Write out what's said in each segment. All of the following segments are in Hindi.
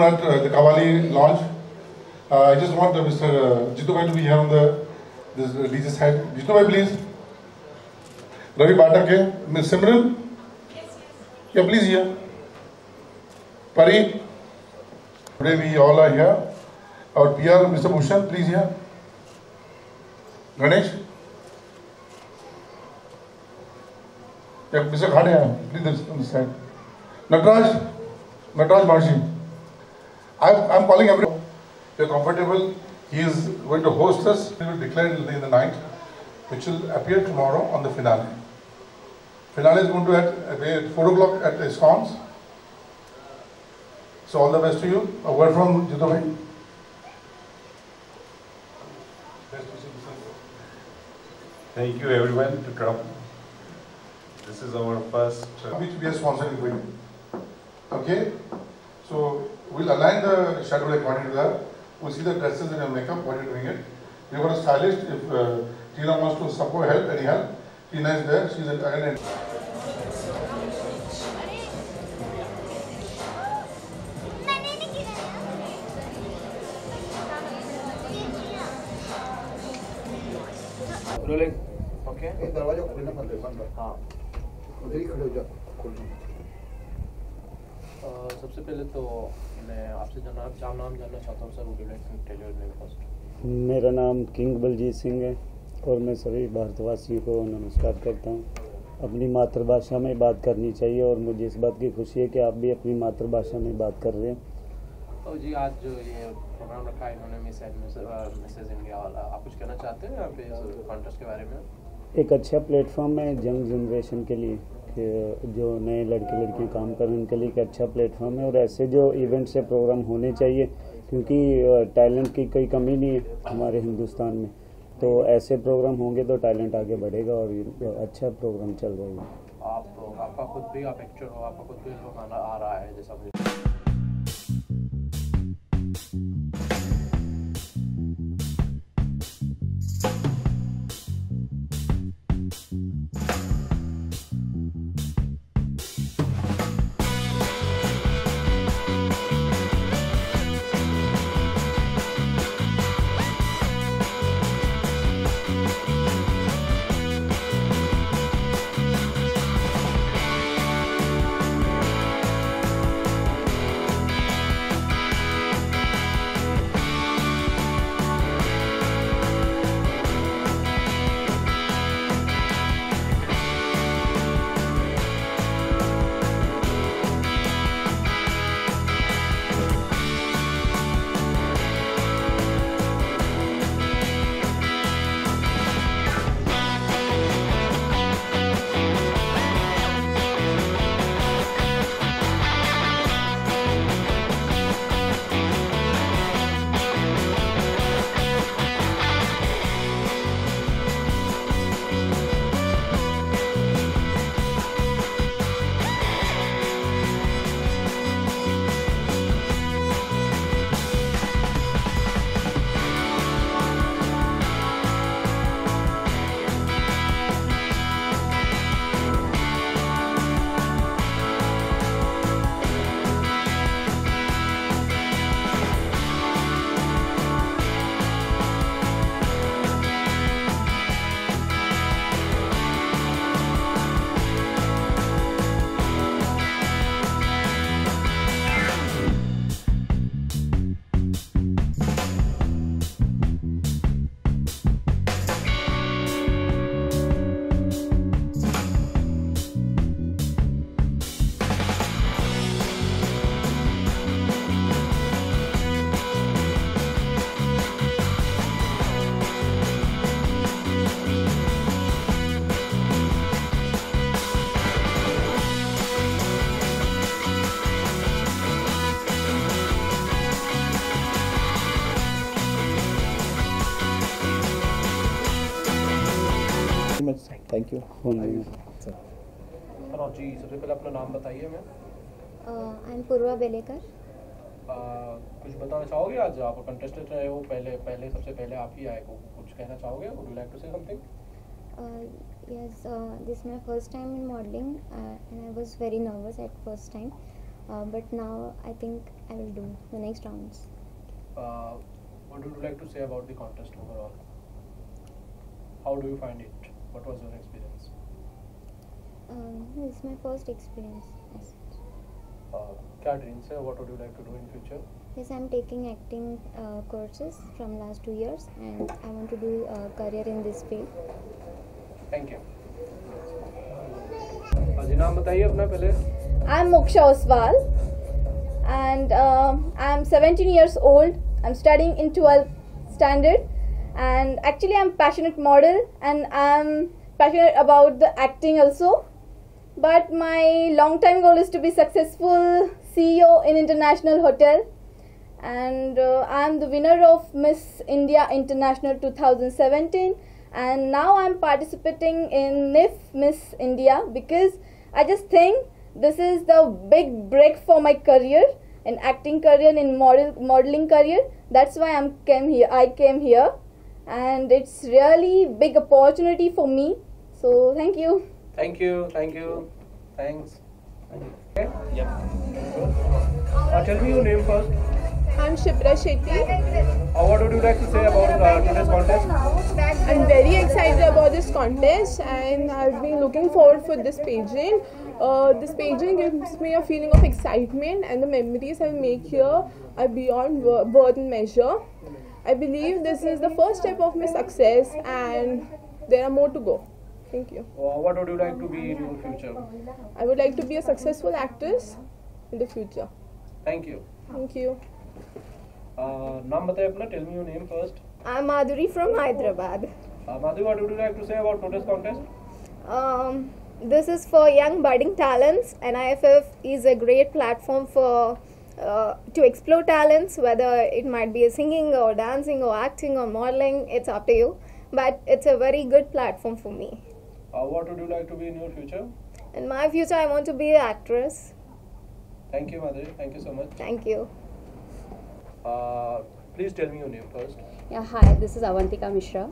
afternoon at the Kavali launch. I just want Mr. Jitu Bhai to be here on this DJ side. Jitu Bhai, please. Ravi Batak, Ms. Simran. Yeah, please here. Pari. Today we all are here. Our PR, Mr. Bhushan, please here. Ganesh. Yeah, Mr. Khade, please on this side. Natraj Marshi. I'm calling everyone. You're comfortable. He is going to host us. He will declare in the night, which will appear tomorrow on the finale. Finale is going to at 4 o'clock at ISKCON. So all the best to you. A word from Jitu Bhai. Thank you everyone to come. This is our first. Which we are sponsoring for you. Okay? So we'll align the schedule according to that. We'll see the dresses and your makeup, what you're doing it. We've got a stylist. If Tina wants to support help, any help, Tina is there. She's again. Rolling okay दरवाजा खोलना पड़ता है बंद हाँ उधर ही खड़े हो जाओ खोलना सबसे पहले तो मैं आपसे नाम जानना चाहता हूँ sir would you like to tell your name first मेरा नाम किंग बलजीत सिंह है और मैं सभी भारतवासियों को नमस्कार करता हूँ। अपनी मातृभाषा में बात करनी चाहिए और मुझे इस बात की खुशी है कि आप भी अपनी मातृभाषा में बात कर रहे हैं। तो जी आज जो ये प्रोग्राम रखा है इन्होंने मिसेज इंडिया वाला, आप कुछ कहना चाहते हैं यहाँ पे इस कॉन्टेस्ट के बारे में? एक अच्छा प्लेटफॉर्म है यंग जनरेशन के लिए कि जो नए लड़के लड़की काम कर रहे हैं उनके लिए एक अच्छा प्लेटफॉर्म है और ऐसे जो इवेंट से प्रोग्राम होने चाहिए क्योंकि टैलेंट की कोई कमी नहीं है हमारे हिंदुस्तान में, तो ऐसे प्रोग्राम होंगे तो टैलेंट आगे बढ़ेगा और अच्छा प्रोग्राम चल रहा है। आपका खुद भी आप एक्टर हो, आपका खुद भी गाना आ रहा है जैसा मुझे थैंक यू। जी सबसे पहले अपना नाम बताइए। मैं आई एम पूर्वा बेलेकर। कुछ बताना चाहोगे? आज आप कंटेस्टेंट रहे हो, पहले सबसे पहले आप ही आए, कुछ कहना चाहोगे? Would you like to say something? Yes, this is my first time in modeling and I was very nervous at first time. but now I think I will do the next rounds. What would you like to say about the contest overall? How do you find it? What was your experience? This is my first experience. Yes. क्या dreams है? What would you like to do in future? Yes, I'm taking acting courses from last 2 years, and I want to do a career in this field. Thank you. जी नाम बताइए अपना पहले. I'm Moksha Oswal, and I'm 17 years old. I'm studying in 12th standard, and actually I'm passionate model, and I'm passionate about the acting also. But my long time goal is to be successful CEO in international hotel, and I'm the winner of Miss India International 2017, and now I'm participating in NIF Miss India because I just think this is the big break for my career, in acting career, in modeling career. That's why I came here, and it's really big opportunity for me. So thank you. Thank you. Thanks. Yep. Tell me your name first. I'm Shipra Shetty. What would you like to say about today's contest? I'm very excited about this contest, and I've been looking forward for this pageant. This pageant gives me a feeling of excitement, and the memories I make here are beyond worth and measure. I believe this is the first step of my success, and there are more to go. Thank you. What would you like to be in your future? I would like to be a successful actress in the future. Thank you. Thank you. नाम बताइए अपना. Tell me your name first. I'm Madhuri from Hyderabad. Madhu, what would you like to say about today's contest? This is for young budding talents, and IFF is a great platform for to explore talents, whether it might be singing or dancing or acting or modeling. It's up to you, but it's a very good platform for me. What would you like to be in your future? In my future, I want to be an actress. Thank you, Madhuri. Thank you so much. Thank you. Please tell me your name first. Yeah, hi, this is Avantika Mishra.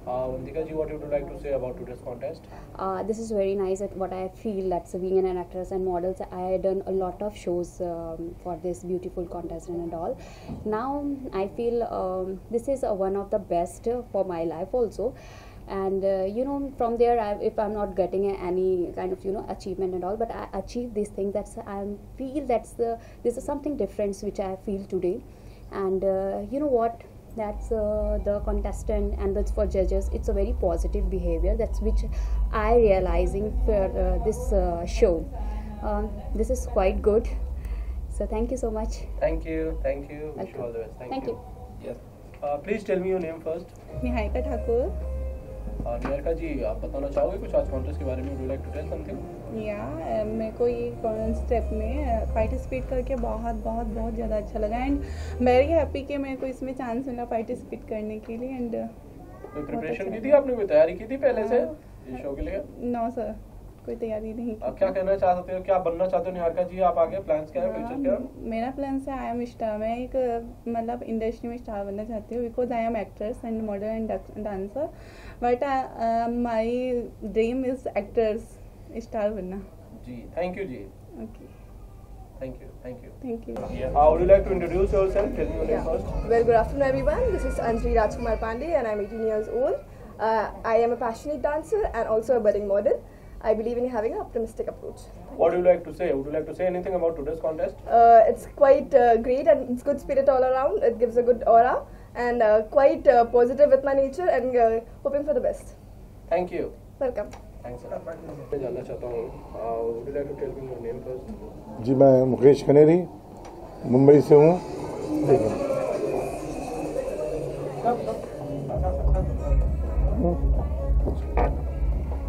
Vantika ji, what would you like to say about today's contest? This is very nice at what I feel that's being an actress and models. I had done a lot of shows for this beautiful contest and all. Now I feel this is one of the best for my life also. And from there, if I'm not getting any kind of achievement and all, but I achieve this thing. This is something different which I feel today. And you know what? That's the contestant, and that's for judges. It's a very positive behavior. That's which I realizing for this show. This is quite good. So thank you so much. Thank you. Wish you all the best. Thank you. Yes. Please tell me your name first. Niharika Thakur. Niharika जी, आप बताना चाहोगे कुछ आज कॉन्टेस्ट के बारे में? Would you like to tell something? मेरे को ये स्टेप में पार्टिसिपेट करके बहुत ज़्यादा अच्छा लगा, एंड वेरी हैप्पी कि मेरे को इसमें चांस मिला पार्टिसिपेट करने के लिए. एंड कोई प्रिपरेशन की थी आपने? कोई तैयारी की थी पहले से इस शो के लिए? नो सर, कोई तैयारी नहीं. आप क्या कहना चाहते हो, क्या बनना चाहते हो निहारिका जी? आप आगे प्लान्स क्या है, फ्यूचर क्या? मेरा प्लान है आई एम स्टार. मैं एक मतलब इंडस्ट्री में स्टार बनना चाहती हूँ, because I am actress and model and dancer. But my dream is actors star बनना. जी, थैंक यू जी. Okay, thank you. Thank you. Would you like to introduce yourself? Tell me your name first. Well, good afternoon everyone. This is Anjali Rajkumar Pandey and I'm 18 years old. I am a passionate dancer and also a budding model. I believe in having an optimistic approach. What would you like to say? Would you like to say anything about today's contest? It's quite great and it's good spirit all around. It gives a good aura and quite positive with my nature and hoping for the best. Thank you. Welcome. Thanks sir. मैं जानना चाहता हूँ. Would you like to tell me your name first? जी, मैं मुकेश कनेरी मुंबई से हूँ.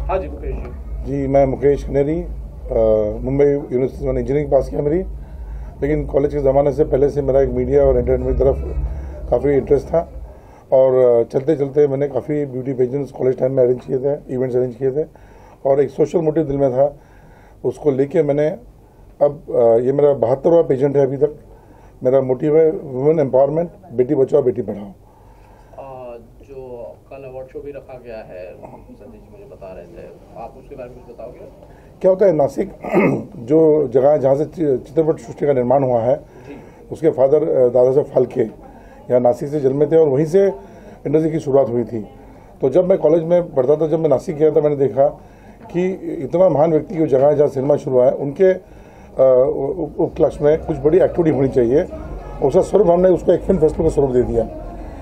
हाँ जी मुकेश जी. जी, मैं मुकेश कनेरी मुंबई यूनिवर्सिटी से मैंने इंजीनियरिंग पास किया मेरी, लेकिन कॉलेज के ज़माने से पहले से मेरा एक मीडिया और एंटरटेनमेंट की तरफ काफ़ी इंटरेस्ट था. और चलते चलते मैंने काफ़ी ब्यूटी पेजेंट्स कॉलेज टाइम में अरेंज किए थे, इवेंट्स अरेंज किए थे, और एक सोशल मोटिव दिल में था. उसको लेके मैंने अब ये मेरा 72वां पेजेंट है अभी तक. मेरा मोटिव है वुमेन एम्पावरमेंट, बेटी बचाओ बेटी पढ़ाओ. जो कल अवार्ड शो भी रखा गया है, संजय जी मुझे बता रहे थे, आप उसके बारे में कुछ बताओगे? क्या होता है, नासिक जो जगह है जहाँ से चित्रपट सृष्टि का निर्माण हुआ है, उसके फादर दादा साहब फाल्के यहाँ नासिक से जन्मे थे और वहीं से इंडस्ट्री की शुरुआत हुई थी। तो जब मैं कॉलेज में पढ़ता था, जब मैं नासिक गया था, मैंने देखा कि इतना महान व्यक्ति की जगह है जहाँ सिनेमा शुरू हुआ है, उनके उपलक्ष्य में कुछ बड़ी एक्टिविटी होनी चाहिए। उसका स्वरूप हमने उसको एक फिल्म फेस्टिवल का स्वरूप दे दिया।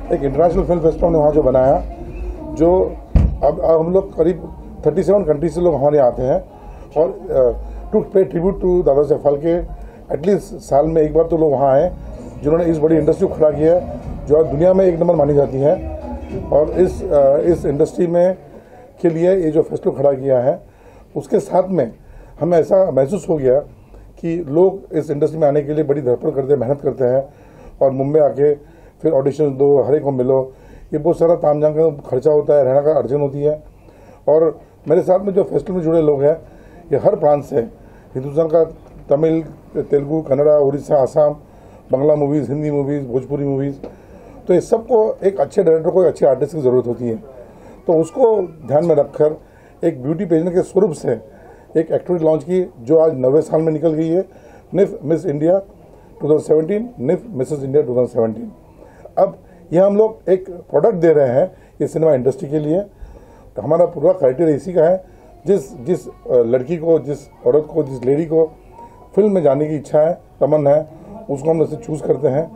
एक इंटरनेशनल फिल्म फेस्टिवल ने वहाँ जो बनाया, जो अब हम लोग करीब 37 कंट्री से लोग हमारे आते हैं और टू पे tribute to Dada Saheb Phalke at least साल में एक बार तो लोग वहाँ आए, जिन्होंने इस बड़ी इंडस्ट्री को खड़ा किया है जो आज दुनिया में एक नंबर मानी जाती है। और इस इंडस्ट्री में के लिए ये जो फेस्टिवल खड़ा किया है, उसके साथ में हमें ऐसा महसूस हो गया कि लोग इस इंडस्ट्री में आने के लिए बड़ी धड़पड़ करते हैं, मेहनत करते हैं और मुंबई आके फिर ऑडिशन दो, हर एक को मिलो, ये बहुत सारा तामझाम का खर्चा होता है, रहने का अड़चन होती है। और मेरे साथ में जो फेस्टिवल में जुड़े लोग हैं, ये हर प्रांत से, हिंदुस्तान का Tamil, Telugu, Kannada, Orissa, Assam, Bangla movies, Hindi movies, Bhojpuri movies, तो ये सबको एक अच्छे डायरेक्टर को, एक अच्छे आर्टिस्ट की ज़रूरत होती है। तो उसको ध्यान में रखकर एक ब्यूटी पेजेंट के स्वरूप से एक एक्टिविटी लॉन्च की, जो आज 90 साल में निकल गई है, nif miss India 2017, nif Mrs India 2017। अब ये हम लोग एक प्रोडक्ट दे रहे हैं ये सिनेमा इंडस्ट्री के लिए। हमारा पूरा क्राइटेरिया इसी का है, जिस लड़की को, जिस औरत को, जिस लेडी को फिल्म में जाने की इच्छा है, तमन्ना है, उसको हम उससे चूज़ करते हैं।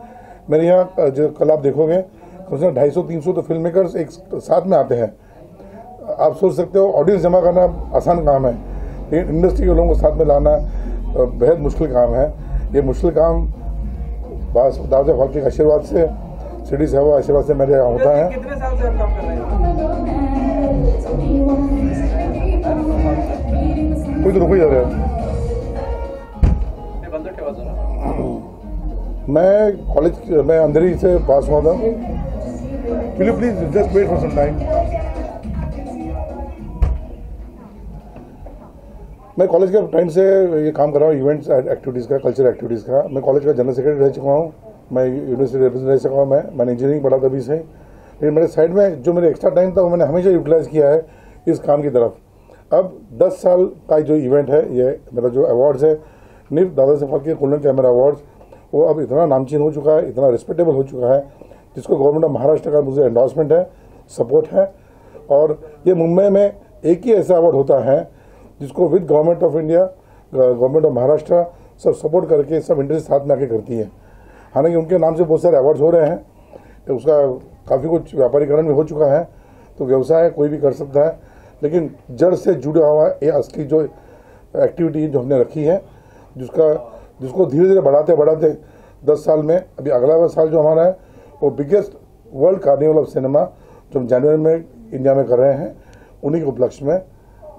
मेरे यहाँ जो कल आप देखोगे, कम से कम 250-300 तो फिल्म मेकर्स एक साथ में आते हैं। आप सोच सकते हो ऑडियंस जमा करना आसान काम है, लेकिन इंडस्ट्री के लोगों को साथ में लाना बेहद मुश्किल काम है। ये मुश्किल काम बस दादा फाल्के के आशीर्वाद से, सिटी साहब आशीर्वाद से मेरे यहाँ होता है। कितने साल से आप काम कर रहे हैं? कोई तो रुको ही जा रहा है। मैं अंधेरी से पास हुआ था। Will you please just wait for some time? मैं कॉलेज के टाइम से ये काम कर रहा हूँ, इवेंट्स एक्टिविटीज़ का, कल्चरल एक्टिविटीज़ का। मैं कॉलेज का जनरल सेक्रेटरी रह चुका हूँ, मैं यूनिवर्सिटी रिप्रेजेंट रह चुका हूँ। मैंने इंजीनियरिंग पढ़ा तभी से, लेकिन मेरे साइड में जो मेरे एक्स्ट्रा टाइम था वो मैंने हमेशा यूटिलाइज किया है इस काम की तरफ। अब 10 साल का जो इवेंट है, ये मेरा जो अवार्ड्स है, nif Dada Saheb Phalke golden camera awards, वो अब इतना नामचीन हो चुका है, इतना रिस्पेक्टेबल हो चुका है, जिसको गवर्नमेंट ऑफ महाराष्ट्र का मुझे एंडोर्समेंट है, सपोर्ट है। और ये मुंबई में एक ही ऐसा अवार्ड होता है जिसको with government of India, government of Maharashtra सब सपोर्ट करके सब इंडस्ट्री साथ में आके करती है। हालांकि उनके नाम से बहुत सारे अवार्ड्स हो रहे हैं, उसका काफ़ी कुछ व्यापारीकरण भी हो चुका है, तो व्यवसाय कोई भी कर सकता है, लेकिन जड़ से जुड़ा हुआ ये असली जो एक्टिविटी जो हमने रखी है, जिसको धीरे धीरे बढ़ाते बढ़ाते 10 साल में, अभी अगला साल जो हमारा है वो biggest world carnival of cinema जो हम जनवरी में इंडिया में कर रहे हैं, उन्हीं के उपलक्ष्य में।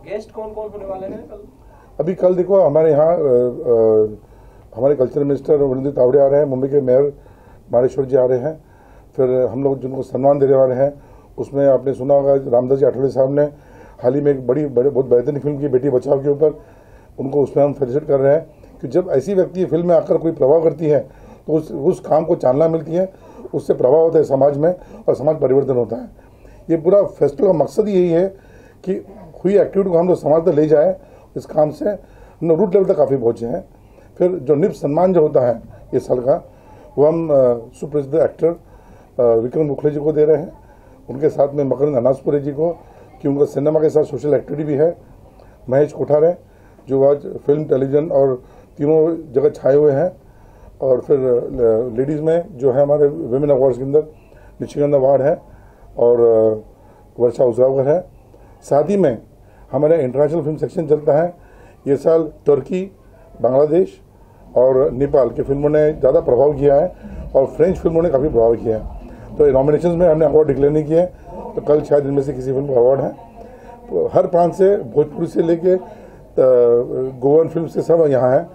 गेस्ट कौन कौन होने वाले हैं कल? अभी कल देखो हमारे यहाँ हमारे कल्चरल मिनिस्टर वरुण तावड़े आ रहे हैं, मुंबई के मेयर मारेश्वर जी आ रहे हैं, फिर हम लोग जिनको सम्मान देने वाले हैं, उसमें आपने सुना होगा रामदास जी आठवले साहब ने हाल ही में एक बहुत बेहतरीन फिल्म की बेटी बचाओ के ऊपर, उनको उसमें हम फेलिसिट कर रहे हैं कि जब ऐसी व्यक्ति फिल्म में आकर कोई प्रभाव करती है तो उस काम को चालना मिलती है, उससे प्रभाव होता है समाज में और समाज परिवर्तन होता है। ये पूरा फेस्टिवल का मकसद यही है कि हुई एक्टिविटी को हम लोग समाज तक ले जाए। इस काम से हम लोग रूट लेवल तक काफ़ी पहुँचे हैं। फिर जो निप सम्मान जो होता है इस साल का, वो हम सुप्रसिद्ध एक्टर विक्रम मुखर्जी जी को दे रहे हैं, उनके साथ में मकरंद अनासपुरे जी को, कि उनका सिनेमा के साथ सोशल एक्टिविटी भी है। महेश कोठारे जो आज फिल्म, टेलीविजन और तीनों जगह छाए हुए हैं। और फिर लेडीज़ में जो है हमारे विमेन अवार्ड्स के अंदर निशिगंधा अवार्ड है और वर्षा उजागर है। साथ ही में हमारा इंटरनेशनल फिल्म सेक्शन चलता है। ये साल तुर्की, बांग्लादेश और नेपाल की फिल्मों ने ज़्यादा प्रभाव किया है और फ्रेंच फिल्मों ने काफ़ी प्रभाव किया है। तो नॉमिनेशंस में हमने अवार्ड डिक्लेयर नहीं किए, तो कल शायद इनमें से किसी फिल्म का अवार्ड है। तो हर प्रांत से, भोजपुरी से लेके गोवन फिल्म से सब यहाँ है।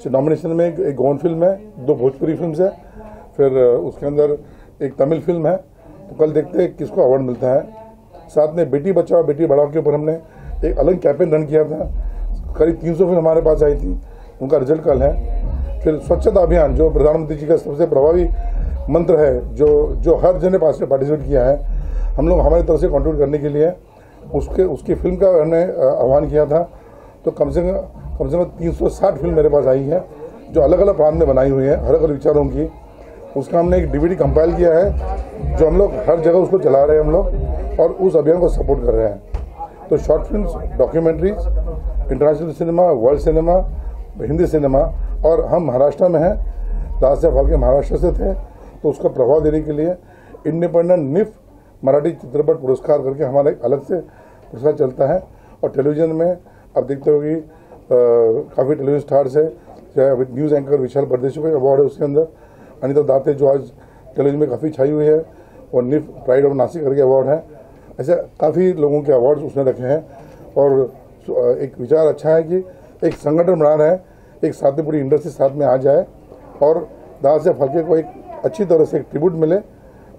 नॉमिनेशन में एक गोवन फिल्म है, 2 भोजपुरी फिल्म है, फिर उसके अंदर एक तमिल फिल्म है। तो कल देखते हैं किसको अवार्ड मिलता है। साथ में बेटी बचाओ बेटी बढ़ाओ के ऊपर हमने एक अलग कैंपेन रन किया था। करीब 300 फिल्म हमारे पास आई थी, उनका रिजल्ट कल है। फिर स्वच्छता अभियान जो प्रधानमंत्री जी का सबसे प्रभावी मंत्र है, जो हर जन ने पार्टिसिपेट किया है, हम लोग हमारी तरफ से कंट्रीब्यूट करने के लिए उसकी फिल्म का हमने आह्वान किया था। तो कम से कम 360 फिल्म मेरे पास आई है जो अलग अलग प्रांत में बनाई हुई है, अलग अलग विचारों की। उसका हमने एक DVD कंपाइल किया है जो हम लोग हर जगह उसको चला रहे हैं हम लोग, और उस अभियान को सपोर्ट कर रहे हैं। तो short films, documentaries, international cinema, world cinema, Hindi cinema, और हम महाराष्ट्र में हैं, दास फाल्के महाराष्ट्र से थे, तो उसका प्रभाव देने के लिए इंडिपेंडेंट निफ मराठी चित्रपट पुरस्कार करके हमारा एक अलग से पुरस्कार चलता है। और टेलीविजन में आप देखते हो कि काफ़ी टेलीविजन स्टार्स है, चाहे न्यूज़ एंकर विशाल परदेशी को अवार्ड है, उसके अंदर अनिता दाते जो आज टेलीविजन में काफ़ी छाई हुई है, और निफ प्राइड ऑफ नासिक करके अवार्ड है। ऐसे काफ़ी लोगों के अवार्ड उसने रखे हैं। और एक विचार अच्छा है कि एक संगठन बना रहा है, एक साथ में पूरी इंडस्ट्री साथ में आ जाए और दास फाल्के को एक अच्छी तरह से एक ट्रिब्यूट मिले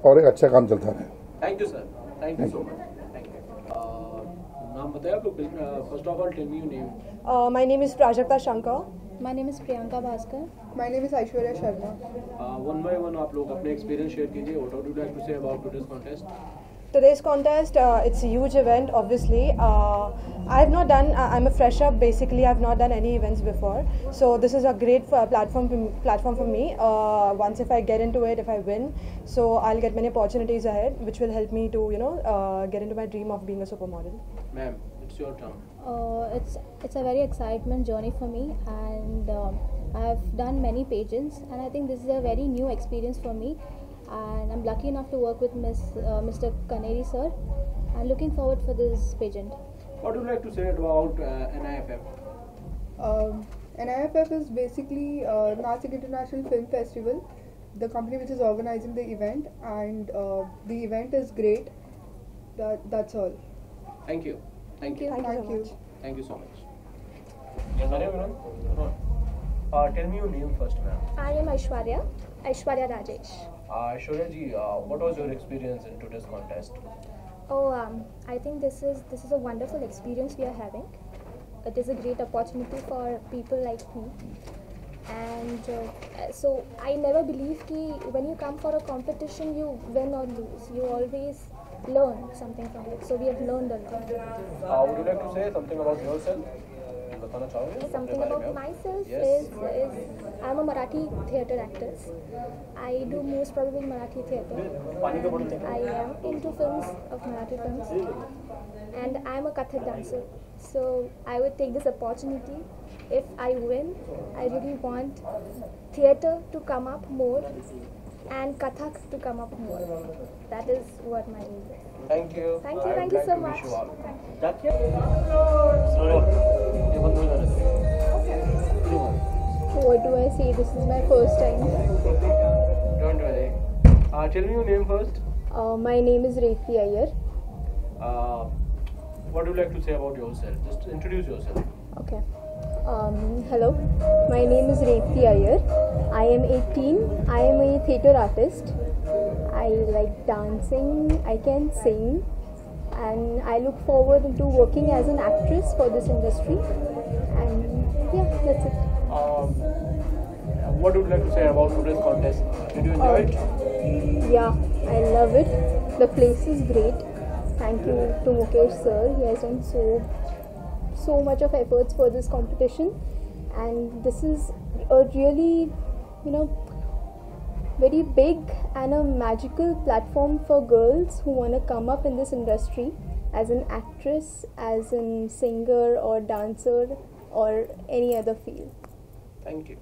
और एक अच्छा काम चलता रहे। Thank you sir, thank you so much. Thank you. नाम बताइए आप लोग। First of all tell me your name. My name is Prajakta Shankar. My name is Priyanka Bhaskar. My name is Aishwarya Sharma. One by one आप लोग अपने एक्सपीरियंस शेयर कीजिए। What would you like to say about today's contest? Today's contest, it's a huge event, obviously. I'm a fresher, basically. I've not done any events before. So this is a great platform for me. Once if I get into it, if I win, so I'll get many opportunities ahead, which will help me to, get into my dream of being a supermodel. Ma'am, it's your turn. It's a very excitement journey for me, and I've done many pageants, and I think this is a very new experience for me. And I'm lucky enough to work with Mr. Kaneri sir. I'm looking forward for this pageant. What would you like to say about NIFF? NIFF is basically Nasik International Film Festival, the company which is organizing the event, and the event is great. That's all. Thank you. Thank you. Thank you. Thank you so much. Tell me your name first, ma'am. I am Aishwarya Rajesh. Aishwarya ji, what was your experience in today's contest? I think this is a wonderful experience we are having. It is a great opportunity for people like me. And so I never believe that when you come for a competition, you win or lose. You always learn something from it. So we have learned a lot. Would you like to say something about yourself? बताना चाहोगे? Something about myself is I'm a Marathi theatre actress. I do most probably Marathi theatre. I am into films of Marathi films, and I am a Kathak dancer. So I would take this opportunity. If I win, I really want theatre to come up more and Kathak to come up more. That is what my aim is. Thank you. Thank you so much. What do I say? This is my first time. Don't worry. Tell me your name first. My name is Refi Iyer. What do you like to say about yourself? Just introduce yourself. Okay. Hello. My name is Refi Iyer. I am 18. I am a theatre artist. I like dancing. I can sing. And I look forward to working as an actress for this industry. And yeah, that's it. What would you like to say about today's contest? Did you enjoy it? Yeah, I love it. The place is great. Thank you to Mukesh sir. He has done so much of efforts for this competition, and this is a really, very big and a magical platform for girls who want to come up in this industry as an actress, as a singer or dancer or any other field. Thank you.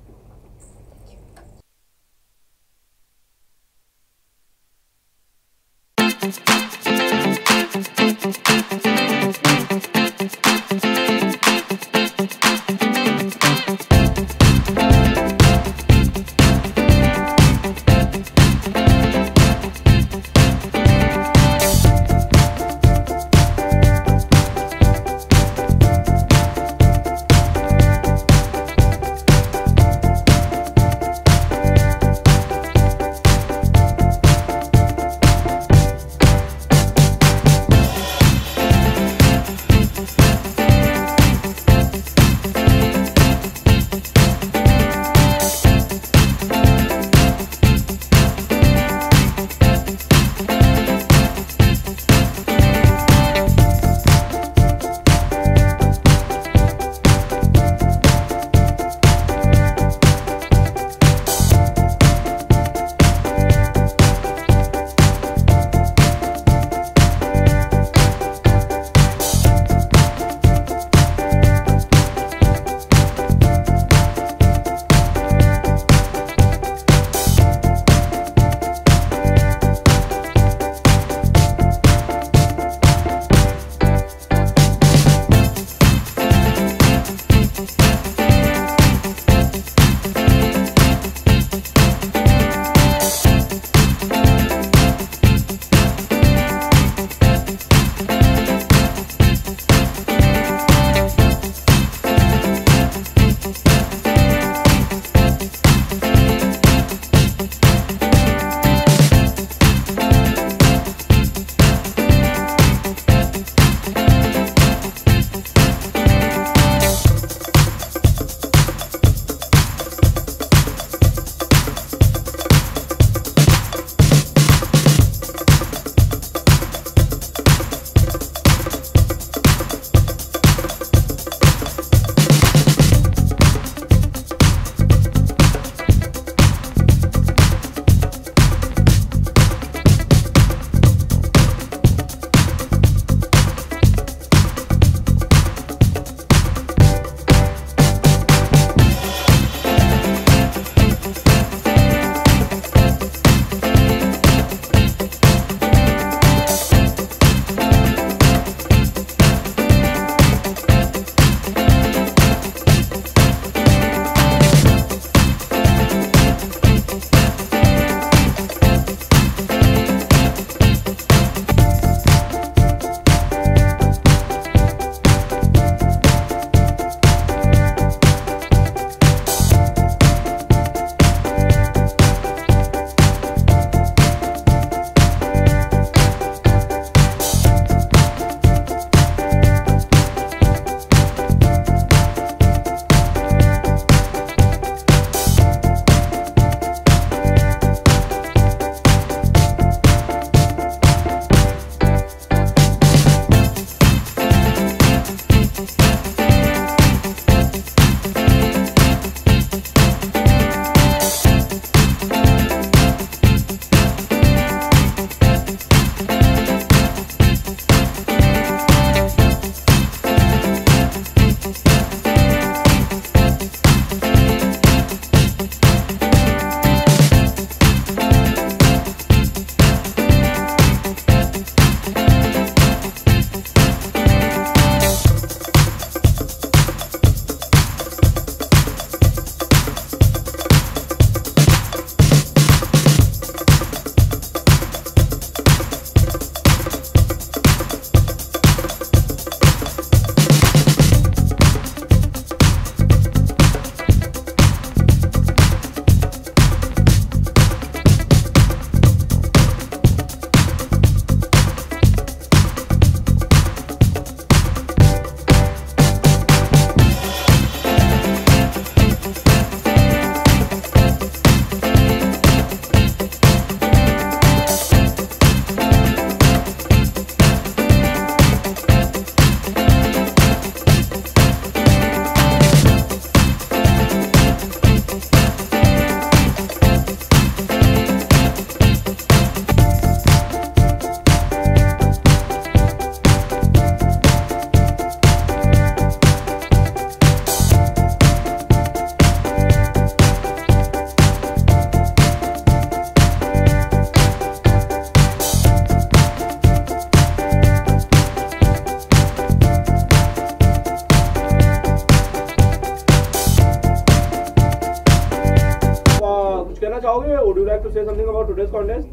contest?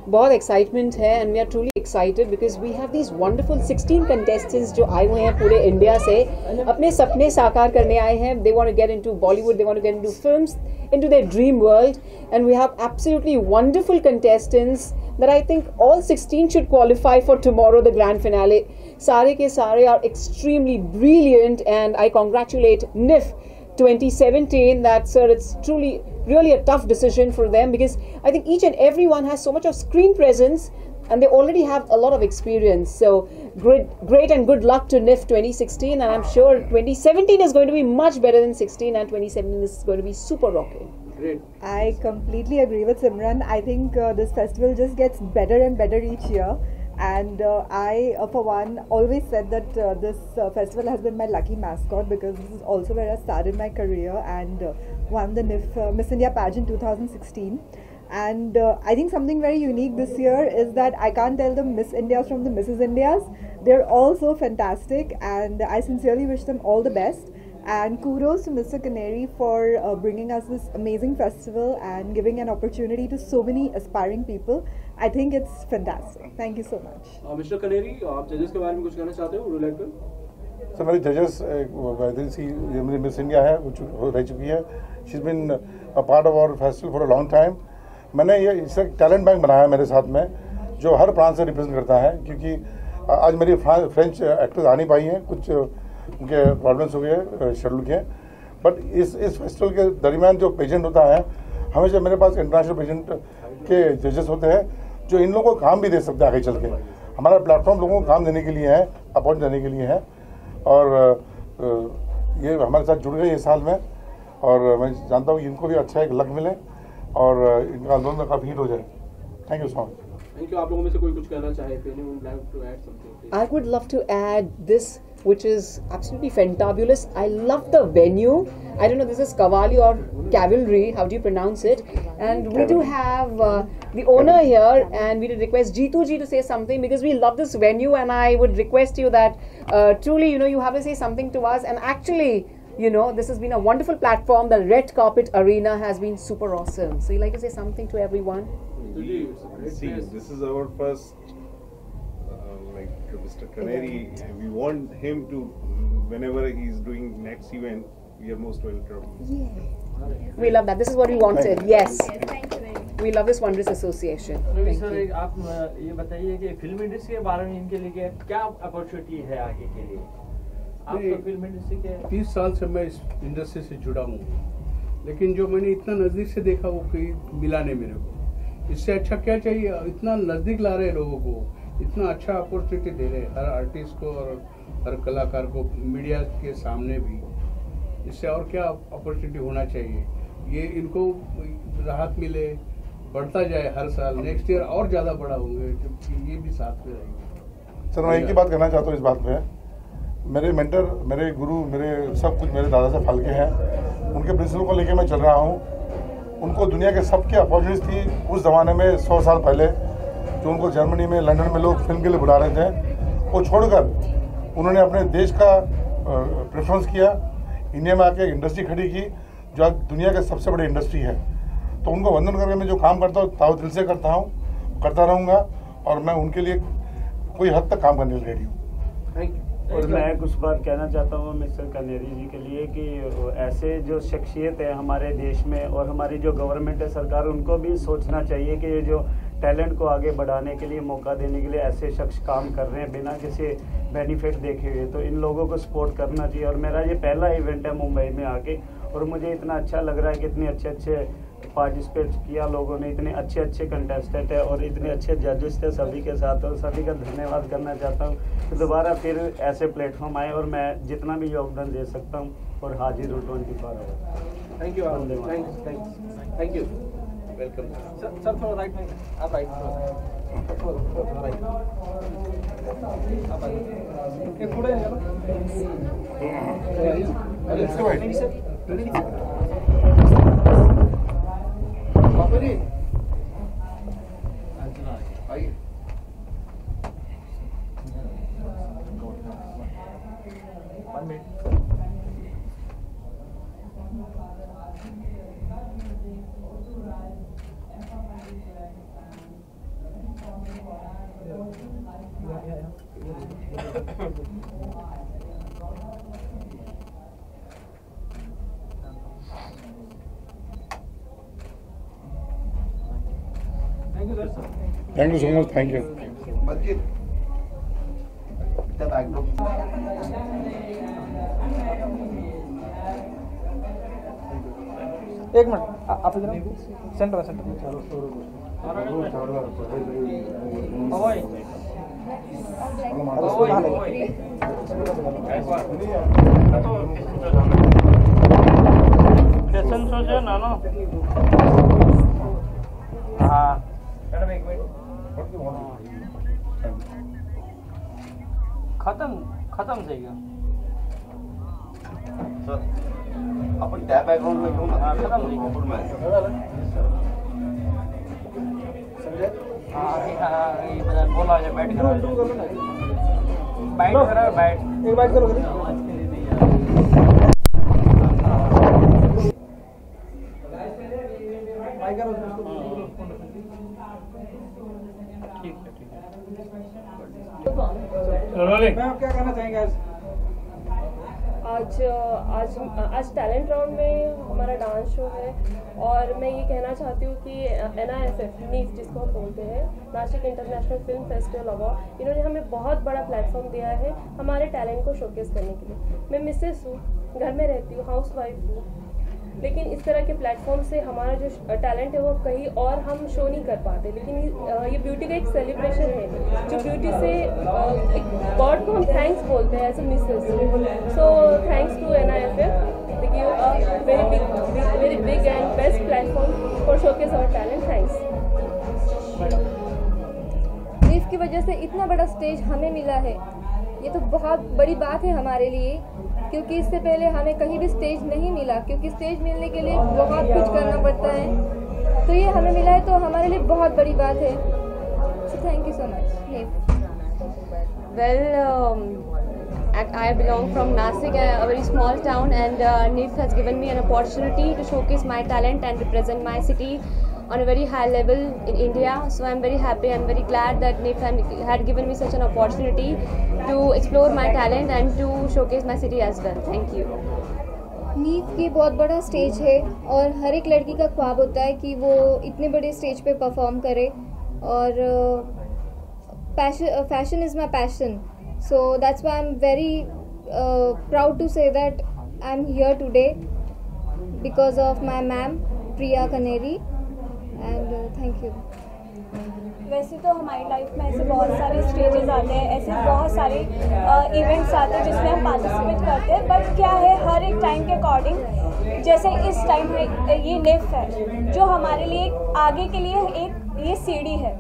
बहुत एक्साइटमेंट है and we are truly excited because we have these wonderful 16 contestants जो आए हुए हैं पूरे इंडिया से अपने सपने साकार करने आए हैं. They want to get into Bollywood, they want to get into films, into their dream world, and we have absolutely wonderful contestants that I think all 16 should qualify for tomorrow, the grand finale. Sare ke Sare are extremely brilliant, and I congratulate NIF 2017 that, sir, it's truly really a tough decision for them because I think each and everyone has so much of screen presence and they already have a lot of experience. So great and good luck to NIF 2016, and I'm sure 2017 is going to be much better than 16 and 2017 is going to be super rocking. Great. I completely agree with Simran. I think this festival just gets better and better each year, and I for one always said that this festival has been my lucky mascot because this is also where I started my career and won the NIF Miss India pageant 2016. And I think something very unique this year is that I can't tell the Miss Indias from the Mrs. Indias. They're all so fantastic, and I sincerely wish them all the best. And kudos to Mr. Canary for bringing us this amazing festival and giving an opportunity to so many aspiring people. I think it's fantastic. Thank you so much. Mr. Canary, आप जजेस के बारे में कुछ कहना चाहते हो? Would you like to? Sir मेरी जजेस ये मेरी मिस इंडिया है, वो रह चुकी है. She is been a part of our festival for a long time. मैंने ये इससे टैलेंट बैंक बनाया मेरे साथ में जो हर प्रांत से रिप्रेजेंट करता है, क्योंकि आज मेरी फ्रेंच एक्ट्रेस आ नहीं पाई हैं, कुछ उनके प्रॉब्लम्स हो गए शेड्यूल के. बट इस फेस्टिवल के दरमियान जो पेजेंट होता है, हमेशा मेरे पास इंटरनेशनल पेजेंट के जजेस होते हैं जो इन लोगों को काम भी दे सकते हैं आगे चल के. हमारा प्लेटफॉर्म लोगों को काम देने के लिए है, अपॉइंट देने के लिए है, और ये हमारे साथ जुड़ गए इस साल में, और मैं जानता हूँ कि इनको भी अच्छा एक लक मिले और इनका आंदोलन काफ़ी हिट हो जाए. Thank you so much. Thank you. आप लोगों में से कोई कुछ कहना चाहे? Anyone would like to add something? I would love to add this, which is absolutely fantabulous. I love the venue. I don't know, this is Cavalry or Cavalry, how do you pronounce it? And we do have the owner here, and we would request Jeetu ji to say something because we love this venue, and I would request you that truly, you have to say something to us. And actually, this has been a wonderful platform. The Red Carpet Arena has been super awesome. So you like to say something to everyone? See, this is our first, like Mr. Canary, we want him to, whenever he's doing next event, we are most welcome. Yeah. We love that. This is what we wanted. Yes. Thank you very much. We love this wondrous association. Thank sir, you. आप ये बताइए कि फिल्म इंडस्ट्री के बारे में इनके लिए क्या अपॉर्चुनिटी है आगे के लिए? आप तो फिल्म इंडस्ट्री के 30 साल से मैं इस इंडस्ट्री से जुड़ा हूँ, लेकिन जो मैंने इतना नज़दीक से देखा वो कहीं मिला नहीं मेरे को. इससे अच्छा क्या चाहिए? इतना नज़दीक ला रहे लोगों को, इतना अच्छा अपॉर्चुनिटी दे रहे हर आर्टिस्ट को और हर कलाकार को मीडिया के सामने भी. इससे और क्या अपॉर्चुनिटी होना चाहिए? ये इनको राहत मिले, बढ़ता जाए हर साल, नेक्स्ट ईयर और ज़्यादा बड़ा होंगे जबकि ये भी साथ में रहेंगे. सर मैं एक ही बात कहना चाहता हूँ इस बात पे. मेरे मेंटर, मेरे गुरु, मेरे सब कुछ मेरे दादा साहब फाल्के हैं. उनके प्रिंसिपल को लेके मैं चल रहा हूँ. उनको दुनिया के सबके अपॉर्चुनिटीज थी उस ज़माने में 100 साल पहले, जो उनको जर्मनी में, लंदन में लोग फिल्म के लिए बुला रहे थे. वो छोड़कर उन्होंने अपने देश का प्रेफरेंस किया, इंडिया में आके इंडस्ट्री खड़ी की जो आज दुनिया की सबसे बड़ी इंडस्ट्री है. तो उनको वंदन करके मैं जो काम करता हूँ ताऊ दिल से करता हूँ, करता रहूँगा, और मैं उनके लिए कोई हद तक काम करने के लिए रेडी हूँ. Thank you. और मैं कुछ बात कहना चाहता हूँ मिस्टर कनेरी जी के लिए कि ऐसे जो शख्सियत है हमारे देश में और हमारी जो गवर्नमेंट है, सरकार, उनको भी सोचना चाहिए कि ये जो टैलेंट को आगे बढ़ाने के लिए, मौका देने के लिए ऐसे शख्स काम कर रहे हैं बिना किसी बेनिफिट देखे हुए, तो इन लोगों को सपोर्ट करना चाहिए. और मेरा ये पहला इवेंट है मुंबई में आके, और मुझे इतना अच्छा लग रहा है कि इतने अच्छे पार्टिसिपेट किया लोगों ने, इतने अच्छे कंटेस्टेंट है और इतने अच्छे जजेस थे सभी के साथ, और सभी का धन्यवाद करना चाहता हूँ कि दोबारा फिर ऐसे प्लेटफॉर्म आए और मैं जितना भी योगदान दे सकता हूँ और हाजिर हूँ 24 hour. Thank you. Thank you. Welcome. Sir थोड़ा राइट में आप, राइट थोड़ा राइट आप आइए. एक थोड़ा बाबा जी आइए. Thank you, sir. Thank you so much. Thank you. Manjeet, the backdrop. एक मिनट आप इधर सेंटर सेंटर फैशन शो जो ना ना हाँ मैडम एक मिनट खत्म जाएगा आपण त्या बॅकग्राऊंड ला घेऊन बोला बैठ कर बैठ एक बाइट करो मैम क्या कहना चाहेंगे आज टैलेंट राउंड में हमारा डांस शो है और मैं ये कहना चाहती हूँ कि NIFF नीफ जिसको हम बोलते हैं, Nashik international film festival award, इन्होंने हमें बहुत बड़ा प्लेटफॉर्म दिया है हमारे टैलेंट को शोकेस करने के लिए। मैं मिसेस हूँ, घर में रहती हूँ, हाउस वाइफ हूँ, लेकिन इस तरह के प्लेटफॉर्म से हमारा जो टैलेंट है वो कहीं और हम शो नहीं कर पाते। लेकिन ये ब्यूटी का एक सेलिब्रेशन है जो ब्यूटी से गॉड को हम थैंक्स बोलते हैं as a Mrs. So thanks to NIFF, they give a very big and best platform for showcase our talent. Thanks. Knife की वजह से इतना बड़ा स्टेज हमें मिला है, ये तो बहुत बड़ी बात है हमारे लिए, क्योंकि इससे पहले हमें कहीं भी स्टेज नहीं मिला, क्योंकि स्टेज मिलने के लिए बहुत कुछ करना पड़ता है। तो ये हमें मिला है तो हमारे लिए बहुत बड़ी बात है। सो thank you so much knife. Well, I belong from Nasik, a very small town, and NIF has given me an opportunity to showcase my talent and represent my city on a very high level in India. So I'm very happy, I'm very glad that NIF had given me such an opportunity to explore my talent and to showcase my city as well. Thank you. Knife की बहुत बड़ा स्टेज है और हर एक लड़की का ख्वाब होता है कि वो इतने बड़े स्टेज पे परफॉर्म करे, और fashion is my passion, so that's why I'm very proud to say that I'm here today because of my ma'am Priya Kaneri, and thank you. वैसे तो हमारी लाइफ में ऐसे बहुत सारे स्टेजेस आते हैं, ऐसे बहुत सारे इवेंट्स आते हैं जिसमें हम पार्टिसिपेट करते हैं, बट क्या है हर एक टाइम के अकॉर्डिंग, जैसे इस टाइम में ये निफ है जो हमारे लिए आगे के लिए एक ये सीढ़ी है।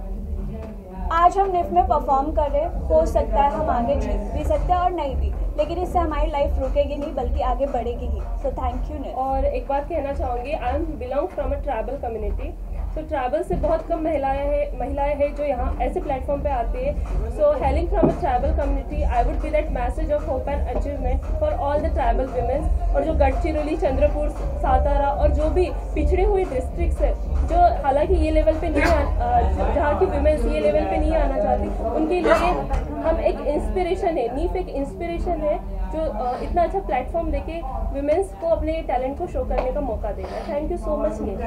आज हम निफ में परफॉर्म कर रहे हैं, हो सकता है हम आगे जीत भी सकते हैं और नहीं भी, लेकिन इससे हमारी लाइफ रुकेगी नहीं बल्कि आगे बढ़ेगी ही। सो थैंक यू निफ। और एक बात कहना चाहूँगी, I am belong from a tribal community. तो ट्राइबल से बहुत कम महिलाएं हैं जो यहाँ ऐसे प्लेटफॉर्म पे आती है। So hailing from a tribal community, I would be that message of hope and achievement for all the tribal womens, और जो गढ़चिरौली, चंद्रपुर, सातारा और जो भी पिछड़ी हुई डिस्ट्रिक्ट्स है जो हालांकि ये लेवल पे नहीं जहाँ की वुमेन्स ये लेवल पे नहीं आना चाहती, उनके लिए हम एक इंस्पिरेशन है। नीफ एक इंस्पिरेशन है जो इतना अच्छा प्लेटफॉर्म देके वुमेन्स को अपने टैलेंट को शो करने का मौका देगा। Thank you so much knife.